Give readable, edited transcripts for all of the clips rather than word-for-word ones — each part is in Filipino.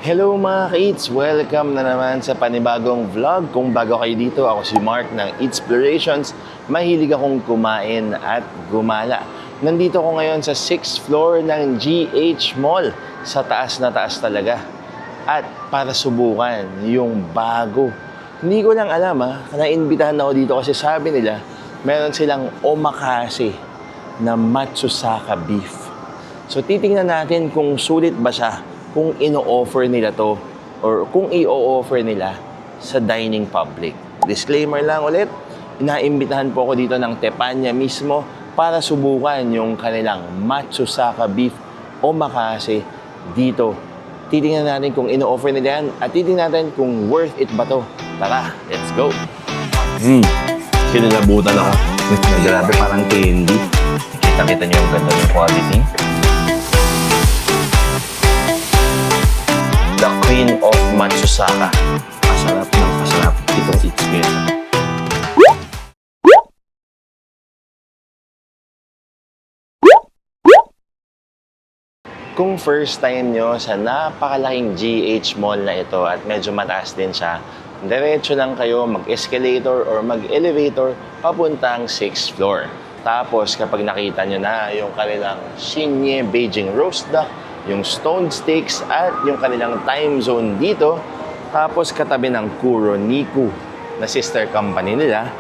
Hello mga ka-Eats! Welcome na naman sa panibagong vlog. Kung bago kayo dito, ako si Mark ng Eatsplorations. Mahilig akong kumain at gumala. Nandito ko ngayon sa 6th floor ng GH Mall. Sa taas na taas talaga. At para subukan yung bago. Hindi ko lang alam naimbitahan ako dito kasi sabi nila meron silang omakase na Matsusaka beef. So titingnan natin kung sulit ba siya, kung ino-offer nila to or kung i-offer nila sa dining public. Disclaimer lang ulit, inaimbitahan po ako dito ng Tepanya mismo para subukan yung kanilang Matsusaka beef omakase dito. Titingnan natin kung ino-offer nila yan at titingnan natin kung worth it ba to. Tara, let's go! Kinalabutan ako. Grabe, parang candy. Kita-kita niyo yung ganda ng quality. The Queen of Matsusaka. Masarap ng masarap itong experience. Kung first time nyo sa napakalaking GH Mall na ito at medyo mataas din siya, diretso lang kayo mag-escalator or mag-elevator papuntang 6th floor. Tapos kapag nakita nyo na yung kanilang Shinye Beijing Roast Duck, yung Stone Steaks at yung kanilang time zone dito, tapos katabi ng Kuro Niku na sister company nila,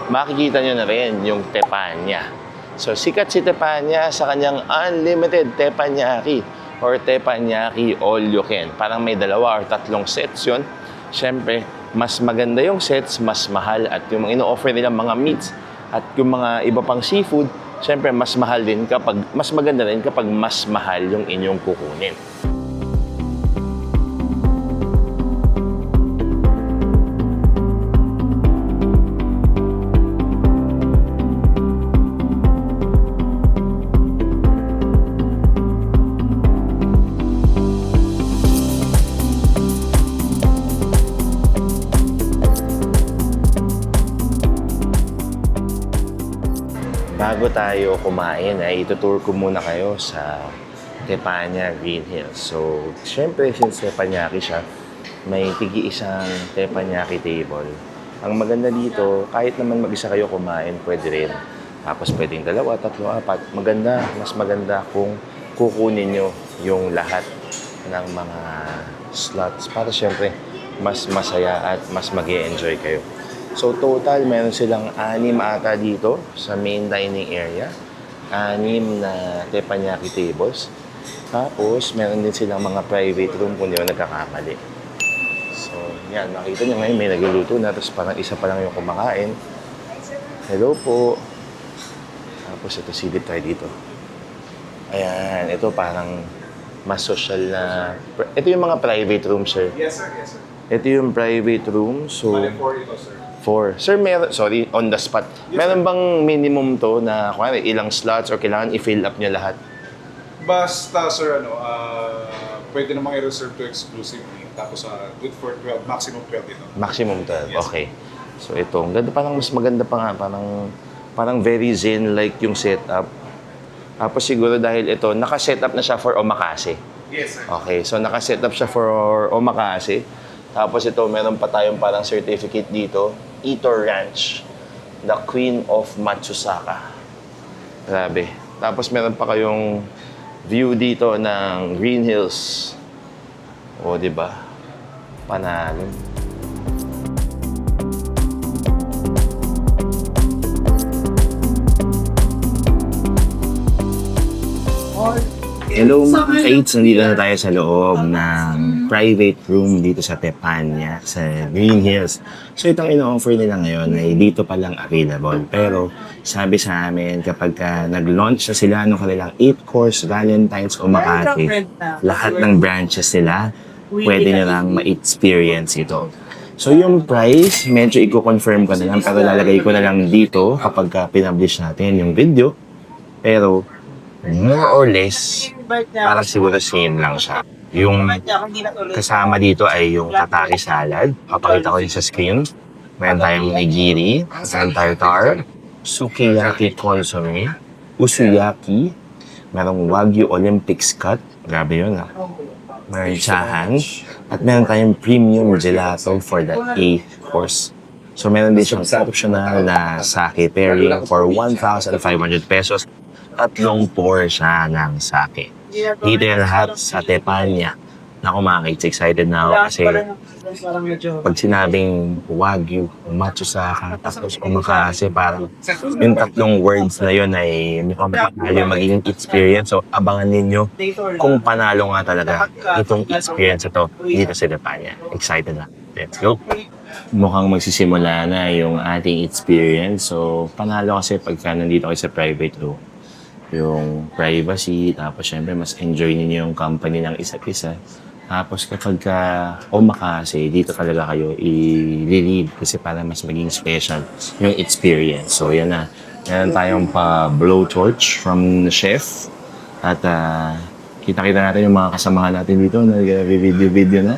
makikita nyo na rin yung Tepanya. So, sikat si Tepanya sa kanyang unlimited teppanyaki or teppanyaki all you can. Parang may 2 or 3 sets yun. Siyempre, mas maganda yung sets, mas mahal. At yung ino-offer nilang mga meats at yung mga iba pang seafood, siyempre, mas maganda rin kapag mas mahal yung inyong kukunin. Bago tayo kumain, ay itutour ko muna kayo sa Tepanya Green Hills. So, syempre, since teppanyaki siya, may tigi-isang teppanyaki table. Ang maganda dito, kahit naman mag-isa kayo kumain, pwede rin. Tapos pwedeng 2, 3, 4. Maganda, mas maganda kung kukunin nyo yung lahat ng mga slots para syempre, mas masaya at mas mag-e-enjoy kayo. So total, meron silang 6 ata dito sa main dining area. 6 na teppanyaki tables. Tapos, meron din silang mga private room kung di ba nagkakamali. So, yan. Makita nyo ngayon may nagluluto na. Tapos parang isa pa lang yung kumakain. Hello po. Tapos ito, silip tayo dito. Ayan. Ito parang mas social na... Ito yung mga private room, sir. Yes, sir. Yes, sir. Ito yung private room. So... 4 ito, sir. 4. Sir, sorry, on the spot. Yes, meron bang minimum to na kunwari, ilang slots or kailangan i-fill up nyo lahat? Basta, sir, pwede namang i-reserve to exclusively. Tapos, good for 12, maximum 12 ito. Maximum 12, Yes. okay. So ito, ang ganda, parang mas maganda pa nga. Parang very zen-like yung setup. Tapos siguro dahil ito, naka-setup na siya for omakase. Yes, sir. Okay, so naka-setup siya for omakase. Tapos ito, meron pa tayong parang certificate dito. Eater Ranch, the Queen of Matsusaka. Grabe. Tapos meron pa kayong view dito ng Green Hills. O, di ba? Panalo. Hello mga ka-Eats! Nandito na tayo sa loob ng private room dito sa Tepanya, sa Green Hills. So itong ino-offer nila ngayon ay dito pa lang available. Pero sabi sa amin kapag nag-launch na sila ng kanilang 8-course Valentine's omakase, lahat ng branches nila, pwede nyo lang ma-experience ito. So yung price, medyo i-confirm ko na lang pero lalagay ko na lang dito kapag pinublish natin yung video. Pero more or less, parang siguro same lang siya. Yung kasama dito ay yung tataki salad. Papakita ko yun sa screen. Meron tayong nigiri, tartar, sukiyaki consomme, usuyaki, merong Wagyu Olympics cut. Grabe yun may tsahan, at meron tayong premium gelato for the A course. So meron din siyang optional na sake pairing for 1,500 pesos. Tatlong pour siya ng sake. Dito yung lahat sa Tepanya. Naku mga kids, excited na ako kasi pag sinabing Wagyu, Matsusaka, tapos Omakase, parang yung tatlong words na yun ay mukhang panalo magiging experience. So abangan ninyo kung panalo nga talaga itong experience ito dito sa Tepanya. Excited na. Let's go! Mukhang magsisimula na yung ating experience. So, panalo kasi pagka nandito kayo sa private room. Yung privacy, tapos syempre mas enjoy niyo yung company ng isa't isa. Tapos kapag ka omakase, dito talaga kayo i-lead kasi para mas maging special yung experience. So, yan na. Meron tayong pa-blowtorch from the chef. At kita-kita natin yung mga kasamahan natin dito na nag-video-video na.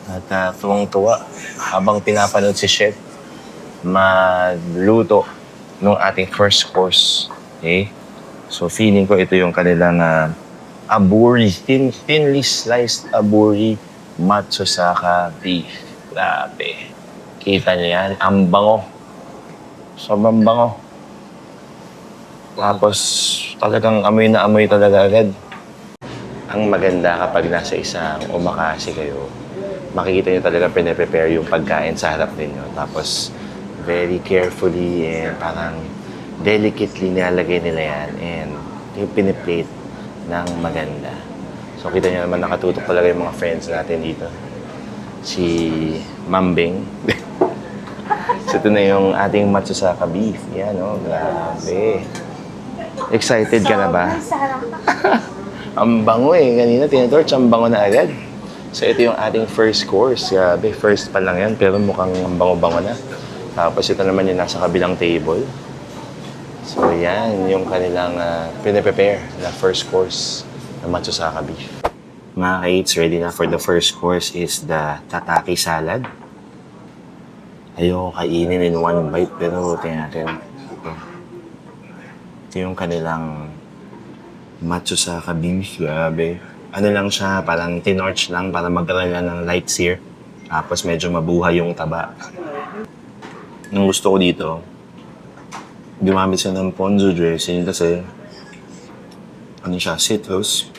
At tuwang-tuwa habang pinapanood si Chef magluto ng ating first course. Okay? So feeling ko ito yung kanilang aburi, thinly sliced aburi Matsusaka beef. Grabe. Kita niyo yan? Ang bango. Sobrang bango. Tapos talagang amoy na amoy talaga agad. Ang maganda kapag nasa isang omakase kayo, makikita nyo talaga pinaprepare yung pagkain sa harap ninyo. Tapos, very carefully and parang delicately nilalagay nila yan and yung piniplate ng maganda. So, kita nyo naman nakatutok talaga yung mga friends natin dito. Si Mambing. So, ito na yung ating Matsusaka beef. Yan, oh, grabe. Excited ka na ba? Ang bango eh. Kanina, tinatorch, ang bango na agad. So, ito yung ating first course. Grabe, first pa lang yan, pero mukhang bango-bango na. Tapos, ito naman yung nasa kabilang table. So, yan yung kanilang pinaprepare na first course na Matsusaka beef. Mga kaits, ready na for the first course is the tataki salad. Ayoko kainin in one bite, pero tingnan natin. Ito yung kanilang Matsusaka beef. Grabe. Ano lang siya, parang tinorch lang para magkaroon lang ng light sear. Tapos medyo mabuhay yung taba. Ang gusto ko dito, gumamit siya ng ponzu dressing kasi ano siya, citrus.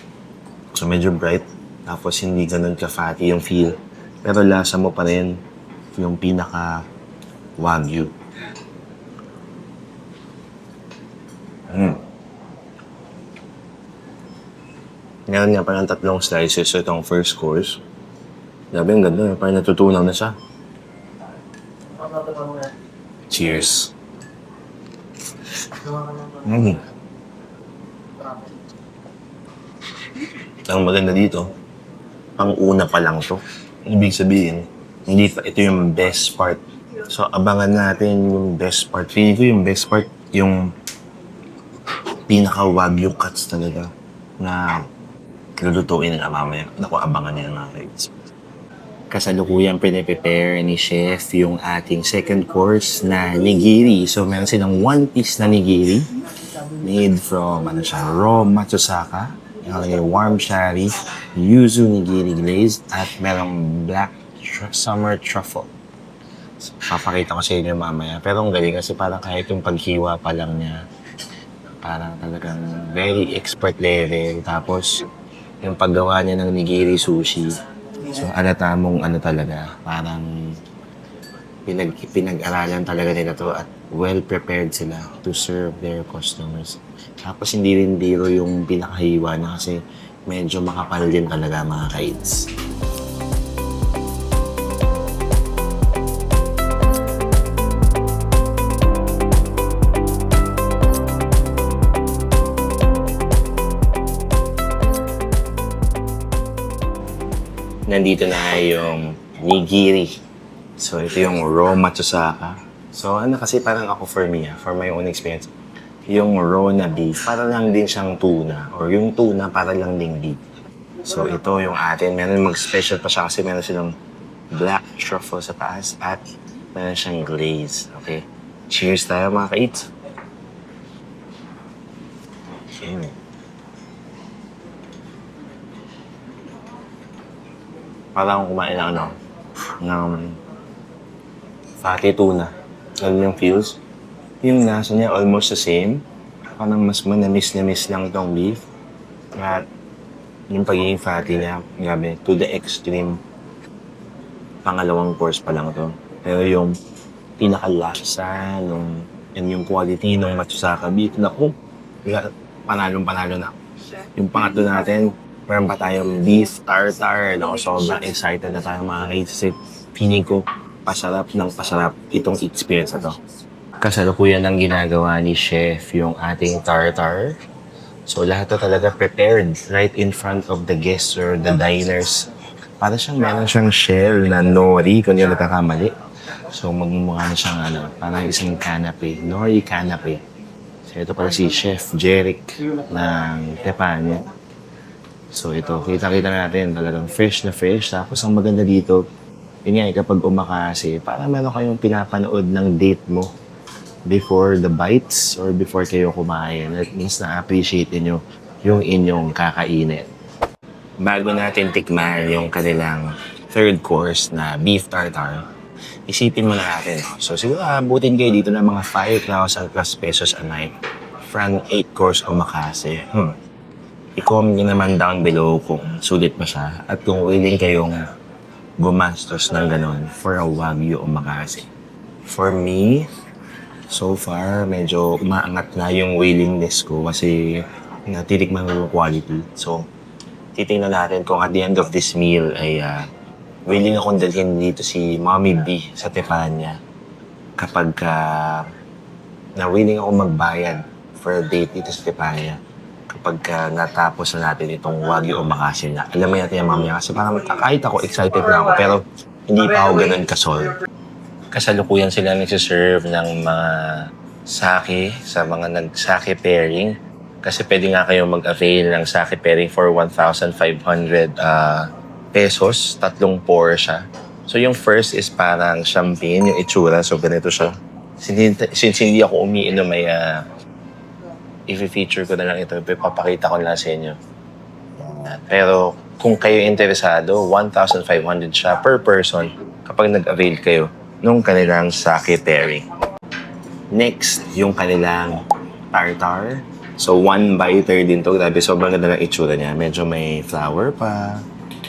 So medyo bright. Tapos hindi ganun ka-fatty yung feel. Pero lasa mo pa rin yung pinaka Wagyu. Meron nga parang tatlong slices so itong first course. Grabe, ang ganda. Parang natutunaw na siya. Cheers. Ang maganda dito, pang una pa lang to. Ibig sabihin, hindi pa ito yung best part. So, abangan natin yung best part. Feeling ko yung best part, yung pinaka-wagyu cuts talaga na lulutuin na mamaya. Naku, abangan niya mga kids. Kasalukuyang piniprepare ni Chef yung ating second course na nigiri. So, meron silang one piece na nigiri made from raw Matsusaka. Yung warm shari, yuzu nigiri glazed, at merong black summer truffle. So, papakita ko sa inyo mamaya. Pero ang galing kasi parang kahit yung paghiwa pa lang niya, parang talagang very expert level. Tapos, yung paggawa niya ng nigiri sushi. So, alata mong ano talaga, parang pinag-aralan talaga nila to at well-prepared sila to serve their customers. Tapos, hindi rin biro yung pinakahiwa na kasi medyo makapal din talaga mga kids. Nandito na yung nigiri. So, ito yung raw Matsusaka. So, ano kasi parang ako for me, for my own experience, yung raw na beef, para lang din siyang tuna. Or yung tuna, para lang ding beef. So, ito yung atin. Meron mag-special pa siya kasi meron silang black truffle sa taas at meron siyang glaze. Okay? Cheers tayo mga ka-eats. Okay. Parang kumain ng ng fatty tuna. Alam yung feels? Yung lasa niya almost the same. Parang mas manamis-namis lang itong beef. At yung pagiging fatty niya, grabe, to the extreme. Pangalawang course pa lang to. Pero yung pinakalasa, yung quality ng Matsusaka beef, naku, panalong-panalo na. Yung pangatlo natin, meron pa tayong beef tartar. Naku, sobrang excited na tayo mga kids. Kasi feeling ko, pasarap ng pasarap itong experience na to. Kasalukuyan ang ginagawa ni Chef yung ating tartar. So lahat to talaga prepared right in front of the guests or the diners. Para siyang meron siyang shell na nori kung yung nagkakamali. So magmumukha na siyang parang isang canapé, nori canapé. So ito pala si Chef Jeric ng Tepanya. So ito, kita-kita natin talagang fresh na fresh. Tapos ang maganda dito, yun nga, kapag umakasi, parang meron kayong pinapanood ng date mo before the bites or before kayo kumain. At mas na-appreciate niyo yung inyong kakainin. Bago natin tikman yung kanilang third course na beef tartar, isipin mo na natin. So siguro abutin kayo dito ng mga 5,000 plus pesos a night from 8 course omakase. I-comment nyo naman down below kung sulit ba siya at kung willing kayong gumastos ng ganun for a Wagyu omakase. For me, so far, medyo umaangat na yung willingness ko kasi natitikman ko yung quality. So, titingnan natin kung at the end of this meal ay willing akong dalhin dito si Mommy B sa Tepanya kapag na willing ako magbayad for a date dito sa Tepanya kapag natapos na natin itong Wagyu omakase na. Alam mo natin yung mamaya kasi parang kahit ako excited na ako pero hindi pa ako ganun kasol. Kasalukuyan sila nagsiserve ng mga sake sa mga nag-sake pairing. Kasi pwede nga kayo mag-avail ng sake pairing for 1,500 pesos, 3 pour siya. So yung first is parang champagne, yung itsura. So ganito siya. Since hindi ako umiinom, may i-feature ko na lang ito. Papakita ko lang sa inyo. Pero kung kayo interesado, 1,500 siya per person kapag nag-avail kayo nung kanilang sake pairing. Next, yung kanilang tartar. So, 1 biter din to. Grabe, sobrang ganda ng itsura niya. Medyo may flower pa.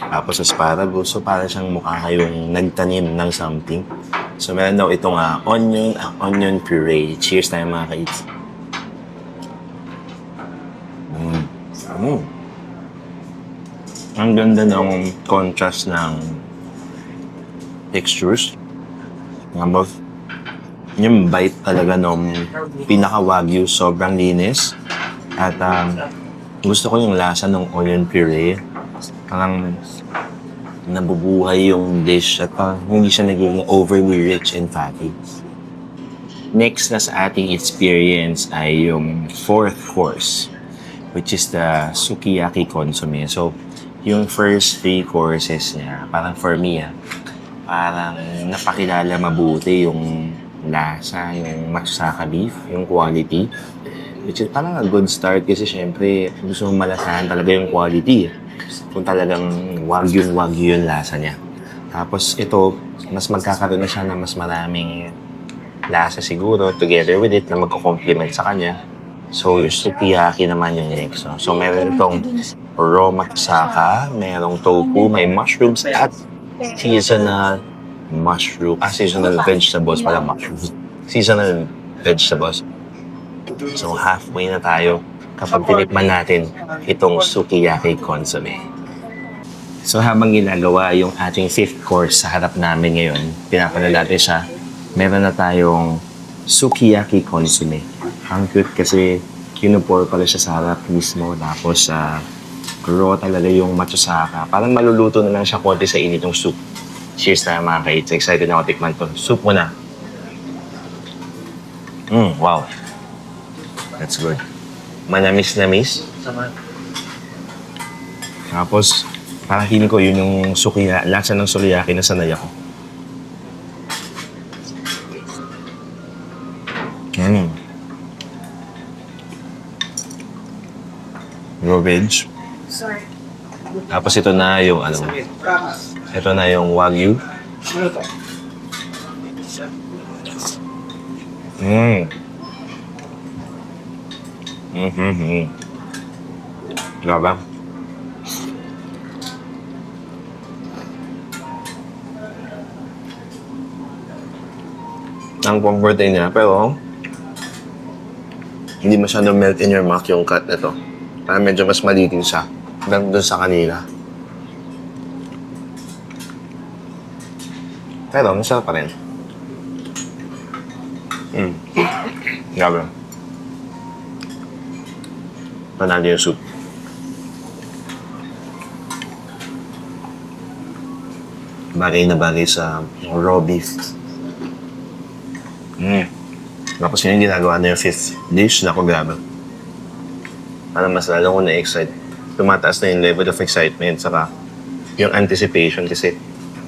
Tapos asparagus. So, parang siyang mukha kayong nagtanim ng something. So, meron daw itong onion puree. Cheers tayo mga kaids. Ang ganda ng contrast ng textures. Both. Yung bite talaga nung pinaka-wagyu, sobrang linis. At gusto ko yung lasa ng onion puree. Parang nabubuhay yung dish at hindi siya naging overly rich and fatty. Next na sa ating experience ay yung fourth course, which is the sukiyaki consomme. So, yung first 3 courses niya, parang for me, parang napakilala mabuti yung lasa, yung Matsusaka beef, yung quality. Which is parang a good start kasi syempre gusto mong malasahan talaga yung quality. Kung talagang wagyu yung lasa niya. Tapos ito, mas magkakaroon na siya ng mas maraming lasa siguro together with it na magko-complement sa kanya. So, yung sukiyaki naman yung next. So, meron itong raw Matsusaka, merong tofu, may mushrooms at seasonal vegetables pala mushrooms. Seasonal vegetables. So, halfway na tayo kapag tinikman natin itong sukiyaki consomme. So, habang ginagawa yung ating 5th course sa harap namin ngayon, pinapanood natin siya, meron na tayong sukiyaki consomme. Ang cute kasi kinupor pala siya sa harap mismo. Tapos, raw talaga yung Matsusaka. Parang maluluto na lang siya konti sa init yung soup. Cheers na mga kaits. Excited na ako tikman to. Soup muna. Wow. That's good. Manamis-namis. Tapos, parang feeling ko yun yung lasa ng sukiyaki na sanay ako. Raw veg. Tapos ito na yung Ito na yung Wagyu. Mm. Mm-hmm. Grabe. Ang comforting niya, pero hindi masyadong melt in your mouth yung cut nito. Parang medyo mas malitin siya than doon sa kanila. Pero masarap pa rin. Grabe. Panalo yung soup. Bagay na bagay sa raw beef. Tapos yun yung ginagawa na yung fifth dish. Naku, grabe. Parang mas lalo ko na-excite. Tumataas na yung level of excitement. Saka yung anticipation kasi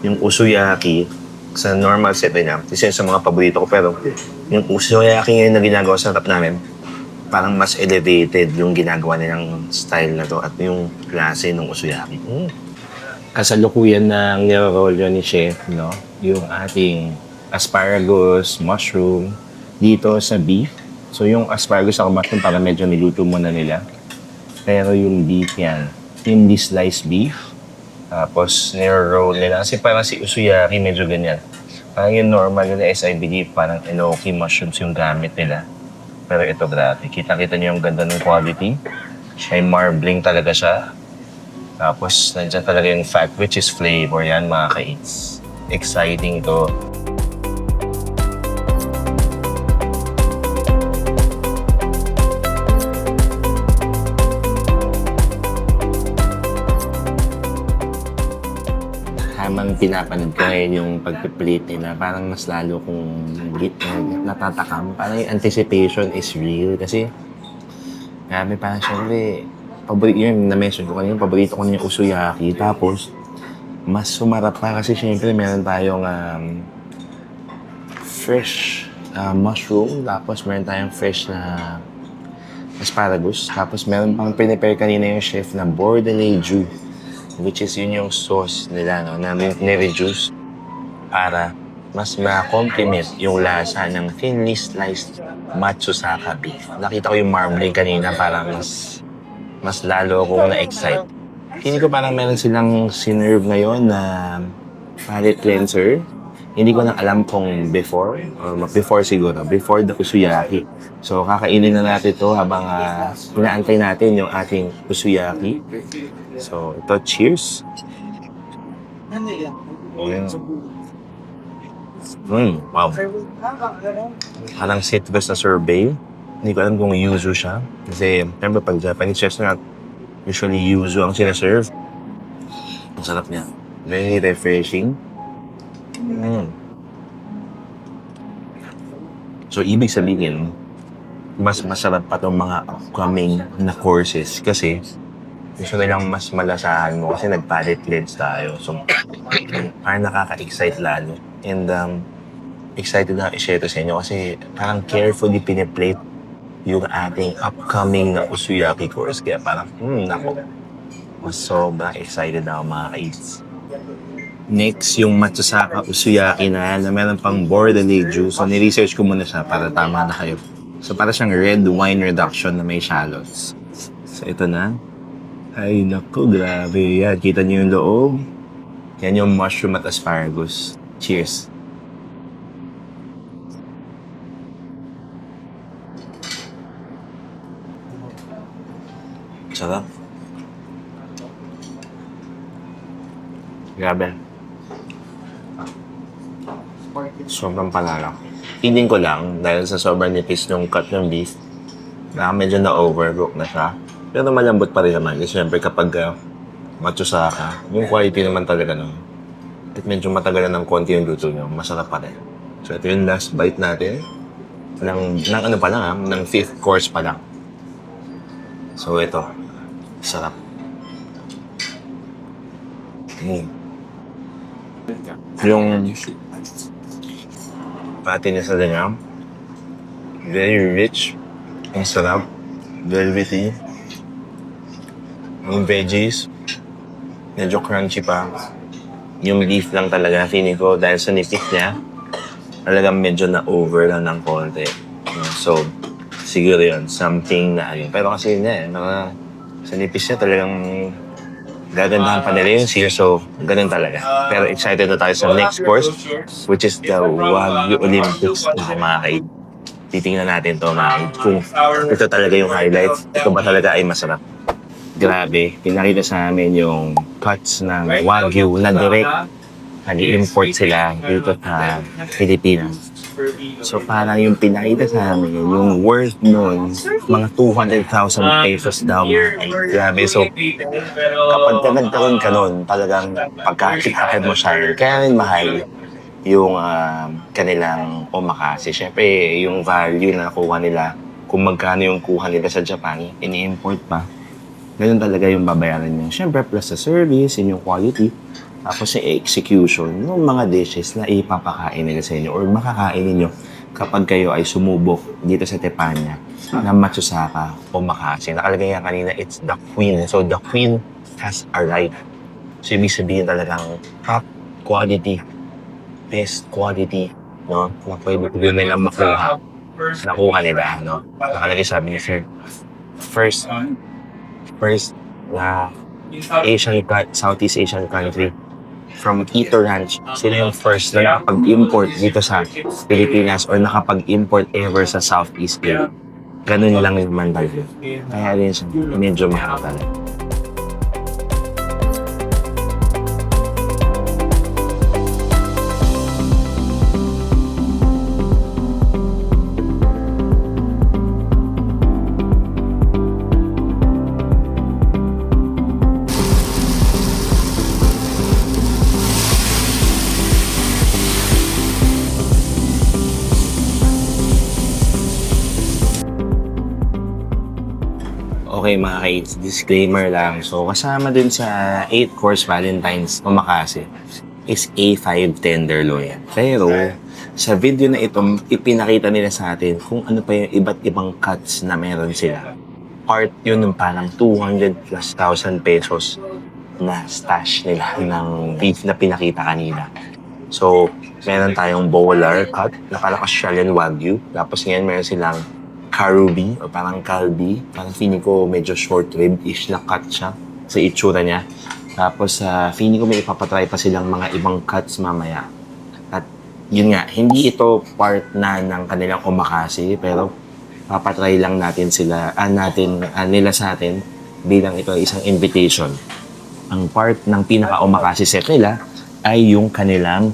yung usuyaki sa normal set niya. Isa yun sa mga paborito ko. Pero yung usuyaki ngayon na ginagawa sa harap namin, parang mas elevated yung ginagawa nilang style na to at yung klase ng usuyaki. Kasalukuyan ng niro-roll yun ni Chef, no? Yung ating asparagus, mushroom, dito sa beef. So yung asparagus at mushroom para medyo niluto muna nila. Pero yung beef yan, thinly sliced beef. Tapos niro-roll nila. Kasi parang si usuyaki medyo ganyan. Parang yung normal nila is I believe parang enoki mushrooms yung gamit nila. Pero ito grabe. Kita-kita niyo yung ganda ng quality. May marbling talaga siya. Tapos nandiyan talaga yung fact which is flavor yan mga ka-eats. Exciting to. Habang pinapanood ko ngayon yung pagpiplate nila, parang mas lalo kong natatakam. Parang yung anticipation is real kasi grabe parang syempre, yun na-mention ko kanina, paborito ko na yung usuyaki. Tapos, mas sumarap pa kasi syempre meron tayong fresh mushroom. Tapos meron tayong fresh na asparagus. Tapos meron pang prepare kanina yung chef na Bordelaise jus. Which is yun yung sauce nila, no, na nire-reduce para mas ma-complement yung lasa ng thinly sliced Matsusaka beef. Nakita ko yung marbling kanina, parang mas lalo akong na-excite. Hindi ko parang meron silang sinerve ngayon na palate cleanser. Hindi ko na alam kung before, or before siguro, before the usuyaki. So kakainin na natin ito habang inaantay natin yung ating usuyaki. So, ito, cheers. Wow. Parang citrus na sorbet. Hindi ko alam kung yuzu siya. Kasi, remember, pag Japanese restaurant, usually yuzu ang sinaserve. Ang sarap niya. Very refreshing. So, ibig sabihin, mas masarap pa itong mga upcoming na courses kasi gusto nilang mas malasahan mo kasi nag-palate cleanse tayo. So, parang nakaka-excite lalo. And excited na i-share to sa inyo kasi parang carefully piniplate yung ating upcoming na usuyaki course. Kaya parang, nako, mas sobrang excited na ako mga ka-eats. Next, yung Matsusaka usuyaki na meron pang Bordelaise jus. So, ni-research ko muna siya para tama na kayo. So, para siyang red wine reduction na may shallots. So, ito na. Ay, naku, grabe. Yan, kita niyo yung loob. Yan yung mushroom at asparagus. Cheers. Sarap. Grabe. Sobrang palala. Feeling ko lang, dahil sa sobrang nipis ng cut ng beef, na medyo na-overcook na siya. Pero malambot pa rin naman. Kasi syempre kapag Matsusaka, yung quality naman talaga nun. At medyo matagal na ng konti yung luto nyo, masarap pa rin. So ito yung last bite natin. Ng ano pa lang ng fifth course pa lang. So ito, sarap. Yung pati niya sa ganyan, very rich, ang sarap, velvety. Yung veggies, medyo crunchy pa. Yung beef lang talaga, feeling ko, dahil sa nipis niya, talagang medyo na-over lang ng konti. So, siguro yun, something na ano. Pero kasi yun eh, sa nipis niya talagang gagandahan pa nila yung sear. So, ganun talaga. Pero excited na tayo sa next course, which is the Wagyu Olympics. Mga kaid. Titingnan natin to mga kaid. Kung ito talaga yung highlights, ito ba talaga ay masarap. Grabe, pinakita sa amin yung cuts ng Wagyu na direct nag-i-import sila dito sa Pilipinas. So parang yung pinakita sa amin, yung worth nun, mga 200,000 pesos daw. Grabe, so kapag ka nagkaroon ka nun, talagang pagkakitahan mo siya, kaya rin mahal yung kanilang omakase. Siyempre, yung value na nakuha nila, kung magkano yung kuha nila sa Japan, ini-import pa. Ganun talaga yung babayaran niyo. Siyempre, plus sa service, yung quality, tapos yung execution ng mga dishes na ipapakain nila sa inyo or makakain ninyo kapag kayo ay sumubok dito sa Tepanya na Matsusaka o Makase. Nakalagay nga kanina, it's the queen. So, the queen has arrived. So, ibig sabihin talagang top quality, best quality, no? Na pwede ko nila makuha. Nakuha nila, no? Nakalagay sabi niya, sir, first na Southeast Asian country from Ito Ranch. Sila yung first na nakapag-import dito sa Pilipinas or nakapag-import ever sa Southeast Asia. Ganun lang yung mandal. Kaya rin siya, medyo mahal talaga. Okay mga kaids, disclaimer lang. So kasama dun sa 8-course Valentine's Omakase is A5 tenderloin. Pero sa video na ito, ipinakita nila sa atin kung ano pa yung iba't ibang cuts na meron sila. Part yun ng parang 200,000+ pesos na stash nila ng beef na pinakita kanina. So, meron tayong Bowler cut na parang Australian Wagyu. Tapos ngayon meron silang Karubi o parang Kalbi. Parang feeling ko medyo short rib-ish na cut siya sa itsura niya. Tapos feeling ko may ipapatry pa silang mga ibang cuts mamaya. At yun nga, hindi ito part na ng kanilang omakase pero papatry lang natin sila, nila sa atin bilang ito isang invitation. Ang part ng pinaka-omakase set nila ay yung kanilang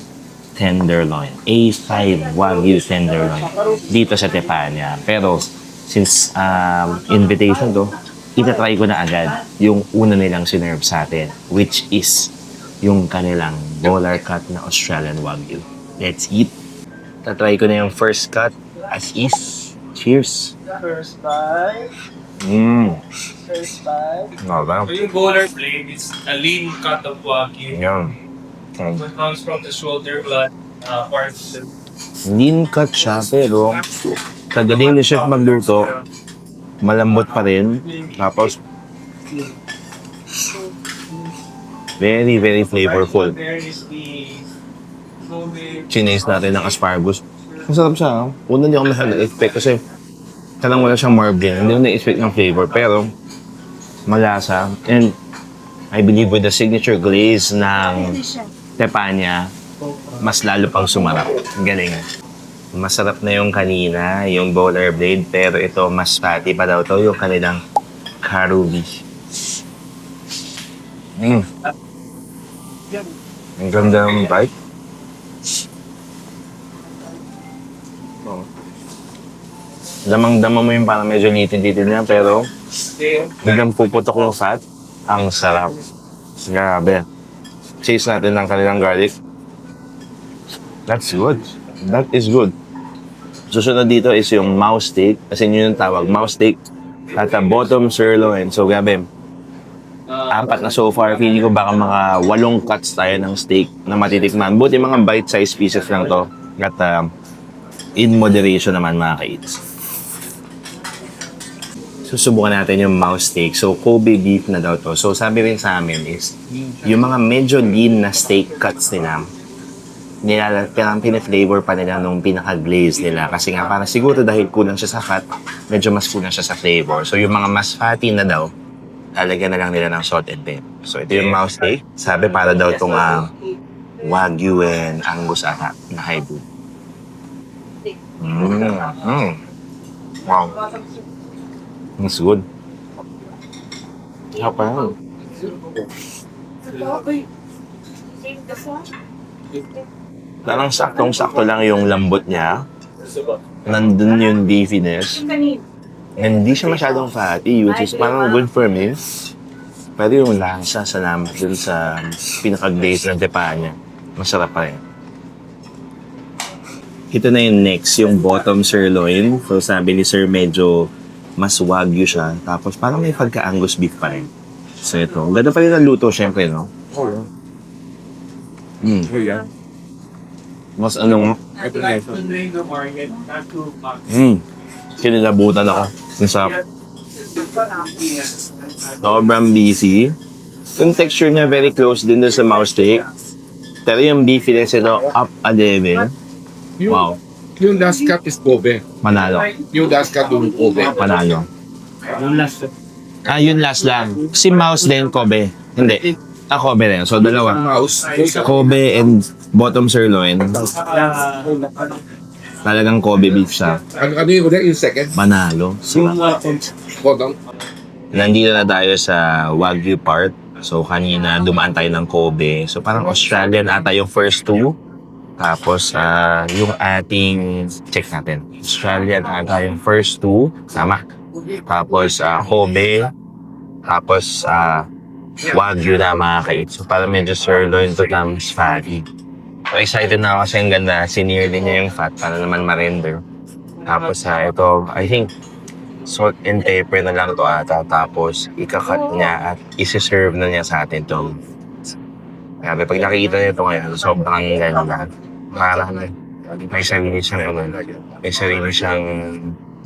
tenderloin. A5 Wagyu tenderloin dito sa Tepanya. Pero since invitation to, itatry ko na agad yung una nilang sinerve sa atin, which is yung kanilang bowler cut na Australian Wagyu. Let's eat. Tatry ko na yung first cut as is. Cheers. First bite. First bite. Diba? So yung bowler blade is a lean cut of Wagyu. Yan. It comes from the shoulder blood part of the... Lean cut siya, pero kagaling ni chef magluto, malambot pa rin. Tapos, very, very flavorful. There is the... Chinaise natin ng asparagus. Masarap siya. Una hindi ako na-expect kasi talagang wala siyang marbling. Hindi ko na-expect ng flavor, pero malasa. And I believe with the signature glaze ng Tepanya, mas lalo pang sumarap. Galing. Masarap na yung kanina, yung bowler blade, pero ito mas fatty pa daw to, yung kanilang Karubi. Ang ganda ng bite. Damang-dama mo yung parang medyo litin-litin niya, pero biglang puputok yung fat. Ang sarap. Grabe. Chase natin ng kanilang garlic. That's good. That is good. Susunod dito is yung mouse steak. Kasi yun yung tawag, mouse steak. At bottom sirloin. So, grabe. 4 na so far. Feeling ko baka mga 8 cuts tayo ng steak na matitikman. Buti mga bite-sized pieces lang to. At in moderation naman mga kids. susubukan natin yung mouse steak. So, Kobe beef na daw to. So, sabi rin sa amin is, yung mga medyo lean na steak cuts nila, parang pinaflavor pa nila nung pinaka-glaze nila. Kasi nga, parang siguro dahil kulang siya sa cut, medyo mas kulang siya sa flavor. So, yung mga mas fatty na daw, lalagyan na lang nila ng salt and pepper. So, ito yung mouse steak. Sabi para daw itong Wagyu and Angus ata na hybrid. Wow. It's good. How about parang saktong-sakto lang yung lambot niya. Nandun yung beefiness. And hindi siya masyadong fatty, which is parang good for me. Pero yung lasa sa lambat dun sa pinaka-glaze ng tepanya, masarap pa rin. Ito na yung next, yung bottom sirloin. So sabi ni Sir, medyo mas wagyu siya. Tapos parang may pagka-Angus beef pa rin. So ito, ang ganda pa rin ang luto, syempre, no? Oo. Mas anong... Kinilabutan ako. Ang sarap. Sobrang beefy. Yung texture niya very close din sa mouse steak. Pero yung beefiness ito, up a level. Wow. Yung last cut is Kobe. Manalo. Yung last cut yung Kobe. Panalo. Yun last lang. Si Mouse din, Kobe. Hindi. Kobe rin. So, dalawa. Mouse. Kobe and bottom sirloin. Talagang Kobe beef siya. Ano yung ulit? Yung second? Manalo. Kodong. Nandito na tayo sa Wagyu part. So, kanina dumaan tayo ng Kobe. So, parang Australian ata yung first two. Tapos, yung ating, check natin. Australian ata yung first two. Tama. Tapos, Kobe. Tapos, Wagyu na mga kait. So, parang medyo sirloin to times fatty. So, excited na ako kasi ang ganda. Sinear din niya yung fat para naman ma-render. Tapos, ito, I think, salt and pepper na lang to ata. Tapos, ikakat niya at isi-serve na niya sa atin to. Kaya, pag nakikita niyo ito ngayon, sobrang ganda. Parang may sarili siyang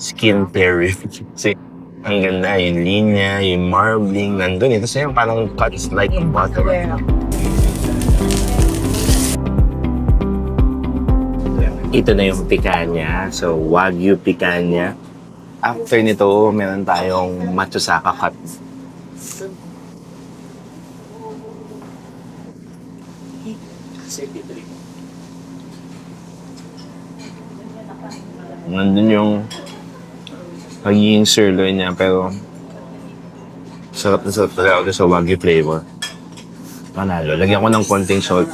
skin care. Kasi ang ganda, yung linya, yung marbling, nandun. Ito sa'yo parang cuts like butter. Ito na yung picanha. So, Wagyu picanha. After nito, meron tayong Matsusaka cut. Nandun yung pagiging sirloin niya, pero sarap na sarap talaga sa Wagyu flavor. Panalo. Lagyan ko ng konting salt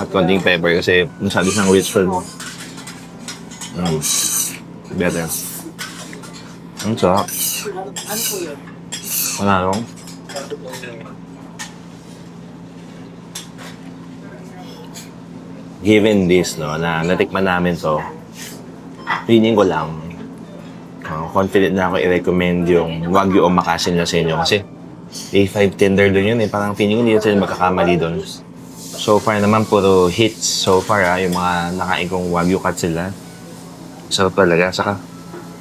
at konting pepper kasi masyado siyang rich for me. Better. Ang sarap. Panalo. Given this, no, na natikman namin to, feeling ko lang, confident na ako i-recommend yung Wagyu Omakase nila sa inyo kasi A5 tender doon yun eh. Parang feeling ko hindi sila magkakamali doon. So far naman, puro hits so far yung mga nakain kong Wagyu cut sila. Sarap talaga. Saka,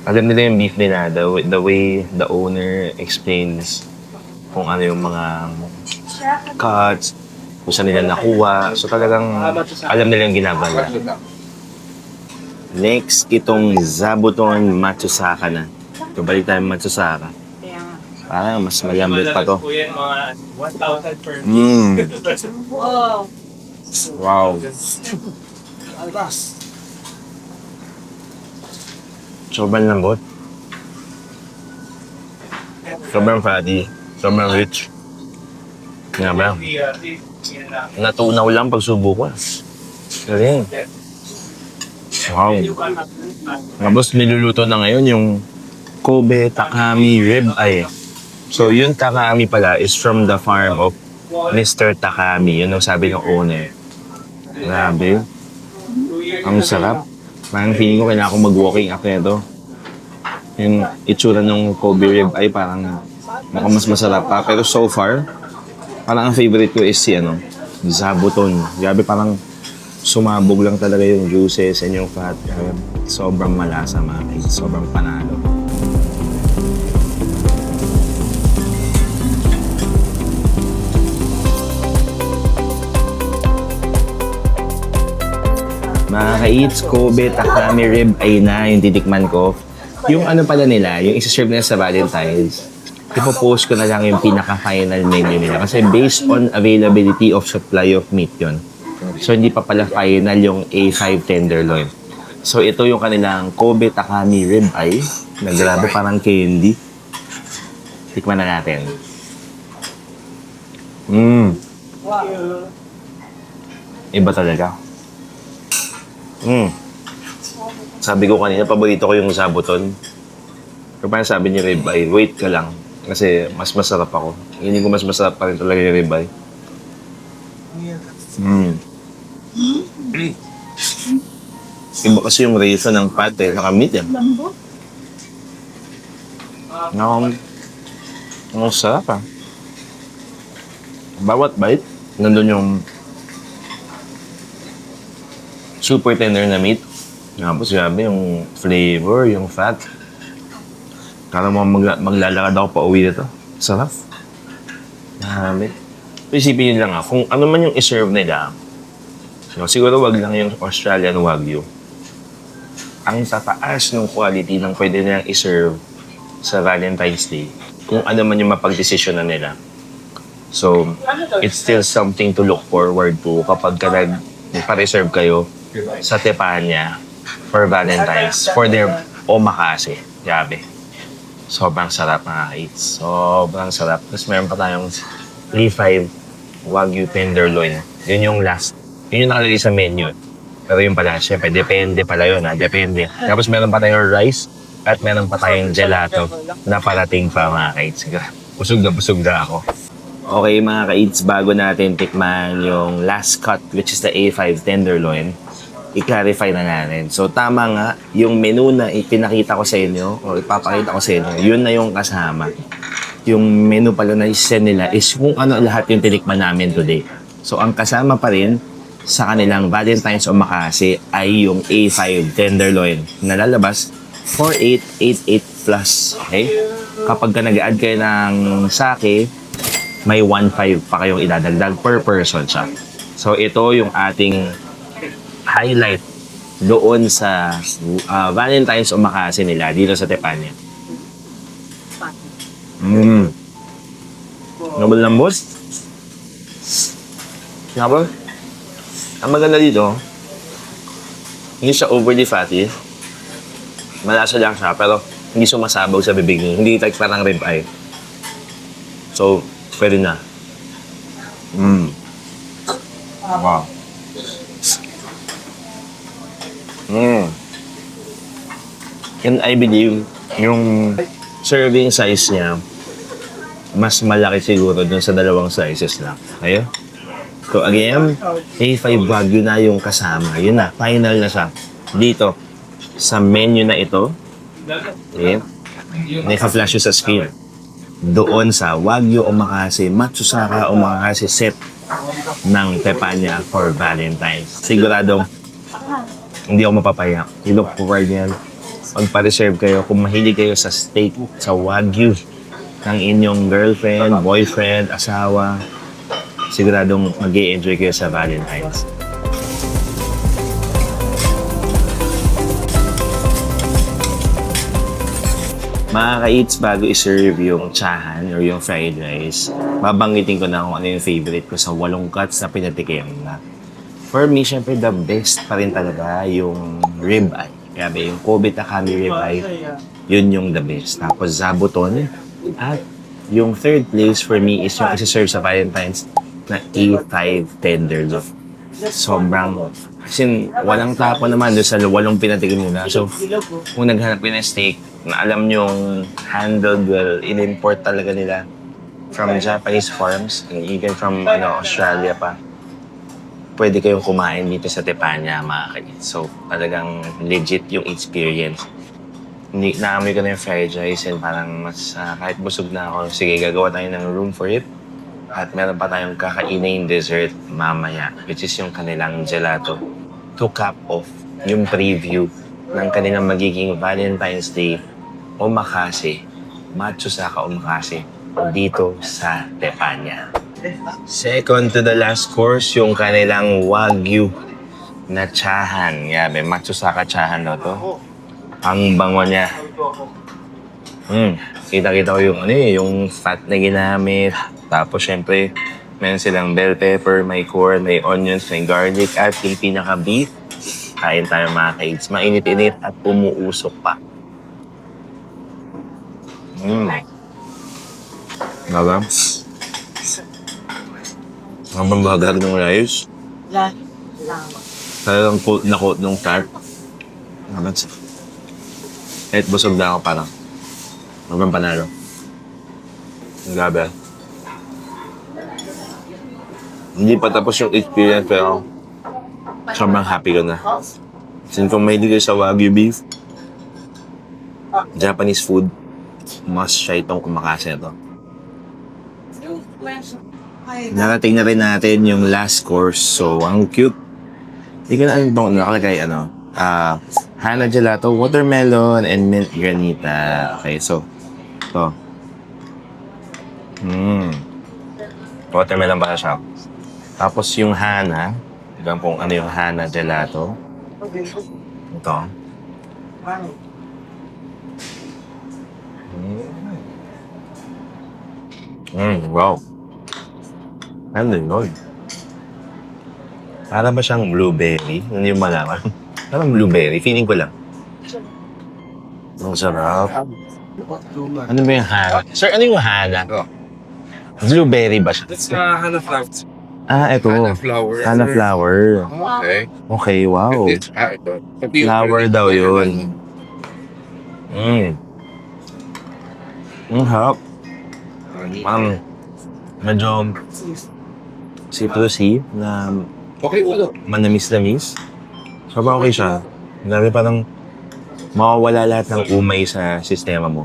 alam nila yung beef nila, the way the owner explains kung ano yung mga cuts, kung saan nila nakuha. So talagang alam nila yung ginagawa nila. Next, itong Zabuton Matsusaka na. So, balik tayo Matsusaka. Parang mas malambot pa to. Wow. Sobrang lambot. Sobrang fatty. Sobrang rich. Nga ba? Natunaw lang pagsubo ko. Galing. Wow. Tapos niluluto na ngayon yung Kobe Takami rib eye. So yung Takami pala is from the farm of Mr. Takami. Yun ang sabi ng owner. Grabe. Ang sarap. Parang feeling ko kailangan akong mag-walking after ito. Yung itsura ng Kobe rib eye parang mukhang mas masarap pa. Pero so far, parang ang favorite ko is si Zabuton. Grabe, parang sumabog lang talaga yung juices and yung fat. Sobrang malasa mga kaibigan. Sobrang panalo. Mga ka-eats, Kobe, Takami, Rib ay na yung titikman ko. Yung ano pala nila, yung isa-serve nila sa Valentine's, ipopost ko na lang yung pinaka-final menu nila. Kasi based on availability of supply of meat yun. So, hindi pa pala final yung A5 tenderloin. So, ito yung kanilang Kobe Takami Rib Eye. Na grabe parang candy. Tikman na natin. Iba talaga. Sabi ko kanina, paborito ko yung zabuton. Pero parang sabi ni Rib Eye, wait ka lang. Kasi mas masarap ako. Hindi ko mas masarap pa rin talaga yung Rib Eye. Iba kasi yung ratio ng fat eh, saka meat eh. Ang sarap ah. Bawat bite, nandun yung super tender na meat. Tapos grabe yung flavor, yung fat. Kala mo maglalakad ako pa uwi dito. Sarap. Grabe. So, isipin nyo lang kung ano man yung iserve nila, siguro wag lang yung Australian Wagyu. Ang tataas ng quality ng pwede nilang iserve sa Valentine's Day, kung ano man yung mapag-desisyon na nila. So, it's still something to look forward to kapag nagpa-reserve kayo sa Tepanya for Valentine's, for their omakase. Grabe. Sobrang sarap mga ka-eats. Sobrang sarap. Tapos meron pa tayong 3-5 Wagyu tenderloin. Yun yung last. Yun yung nakalagay sa menu. Pero yun pala, syempre, depende pala yun ha. Depende. Tapos meron pa tayong rice at meron pa tayong gelato na parating pa mga ka-eats. Busog na ako. Okay mga ka-eats, bago natin tikman yung last cut, which is the A5 tenderloin, i-clarify na natin. So tama nga, yung menu na ipinakita ko sa inyo, o ipapakita ko sa inyo, yun na yung kasama. Yung menu pala na isend nila is kung ano lahat yung tinikman namin today. So ang kasama pa rin sa kanilang Valentine's Omakase ay yung A5 tenderloin na lalabas 4888 plus. Okay? Kapag ka nag-add kayo ng sake, may 1.5 pa kayong idadagdag per person siya. So ito yung ating highlight doon sa Valentine's Omakase nila dito sa Tepanya. Lambot. Ngabol? Ang maganda dito, hindi siya overly fatty. Malasa lang siya, pero hindi sumasabog sa bibig niyo. Hindi like parang rib eye. So, pwede na. Wow. And I believe, yung serving size niya, mas malaki siguro dun sa dalawang sizes lang. Ayo. So again, A5 Wagyu na yung kasama. Yun na, final na siya. Dito, sa menu na ito, okay, naka-flash yung sa screen. Doon sa Wagyu Omakase, Matsusaka Omakase set ng Tepanya for Valentine's. Siguradong hindi ako mapapaya. I-look forward yan. Magpa-reserve kayo kung mahilig kayo sa steak, sa Wagyu ng inyong girlfriend, boyfriend, asawa. Siguradong mag-i-enjoy kayo sa Valentine's. Mga ka-eats, bago i-serve yung chahan or yung fried rice, babanggitin ko na kung ano yung favorite ko sa 8 cuts na pinatikim na. For me, syempre, the best pa rin talaga yung rib eye. Grabe, yung Kobe Takami rib eye, yun yung the best. Tapos zabuton. At yung third place for me is yung isa-serve sa Valentine's na A5 tenderloin. Sobrang, kasi walang tapo naman doon sa 8 pinatikim nila. So, kung naghanap kayo ng steak, na alam nyong handled well, in-import talaga nila from Japanese farms, and even from Australia pa. Pwede kayong kumain dito sa Tepanya, mga ka-eats. So, talagang legit yung experience. Naamoy ko na yung fried rice and parang mas, kahit busog na ako, sige, gagawa tayo ng room for it. At meron pa tayong kakainin dessert mamaya, which is yung kanilang gelato. To cap off yung preview ng kanilang magiging Valentine's Day Omakase, Matsusaka Omakase, dito sa Tepanya. Second to the last course, yung kanilang Wagyu na tsahan. Yabe, Matsusaka tsahan daw to. Ang bango niya. Kita-kita ko yung yung fat na ginamit. Tapos syempre, meron silang bell pepper, may corn, may onions, may garlic, at yung pinaka-beef. Kain tayo mga kaids. Mainit-init at umuusok pa. Diba? Ang bambagag ng rice. Talagang coat na coat nung tart. Kahit busog na ako parang. Hanggang panalo. Ang gabi. Hindi pa tapos yung experience pero sobrang happy ko na. Since kung mahilig kayo sa Wagyu beef, Japanese food, must try itong kumakasa ito. Narating na rin natin yung last course. So, ang cute. Hindi ko na alam itong nakalagay, Hana Gelato, watermelon, and mint granita. Okay, so, ito. Watermelon ba siya? Tapos yung Hana, tignan kung ano yung Hana Gelato. Ito. Wow. Ano yun? Para ba siyang blueberry? Hindi yung malaman. Parang blueberry. Feeling ko lang. Ang sarap. Ano ba yung Hana? Sir, ano yung Hana? Blueberry ba siya? That's Hana flower. Ito. Hana flower. Hana flower. Okay. Okay, wow. Ito. Flower daw yun. Ang harap. Medyo citrusy na Okay, wala. manamis-namis. Sobrang okay siya. Grabe parang mawawala lahat ng umay sa sistema mo.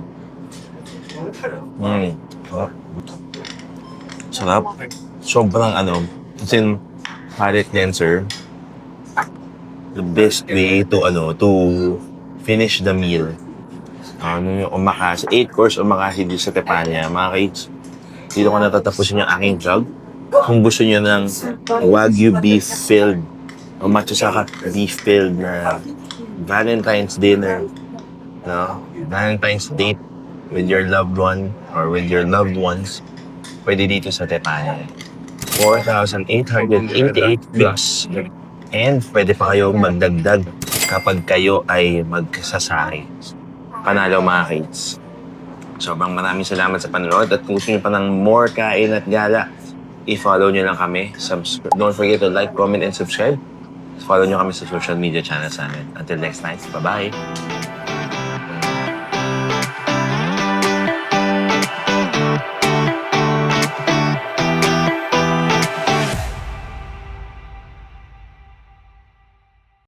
Sarap. Sobrang as in, palate cleanser. The best way to finish the meal. Yung omakase. 8 course omakase dito sa Tepanya. Mga kids, dito ko natatapusin yung aking vlog. Kung gusto niyo ng Wagyu beef filled o Matsusaka beef filled na Valentine's dinner, Valentine's date with your loved one or with your loved ones, pwede dito sa Tepanya. 4,888 plus. And pwede pa kayo magdagdag kapag kayo ay magsasari. Panalo mga kids. Sobrang maraming salamat sa panonood at kung gusto nyo pa ng more kain at gala, i-follow nyo lang kami. Don't forget to like, comment, and subscribe. Follow nyo kami sa social media channels namin. Until next time, bye-bye!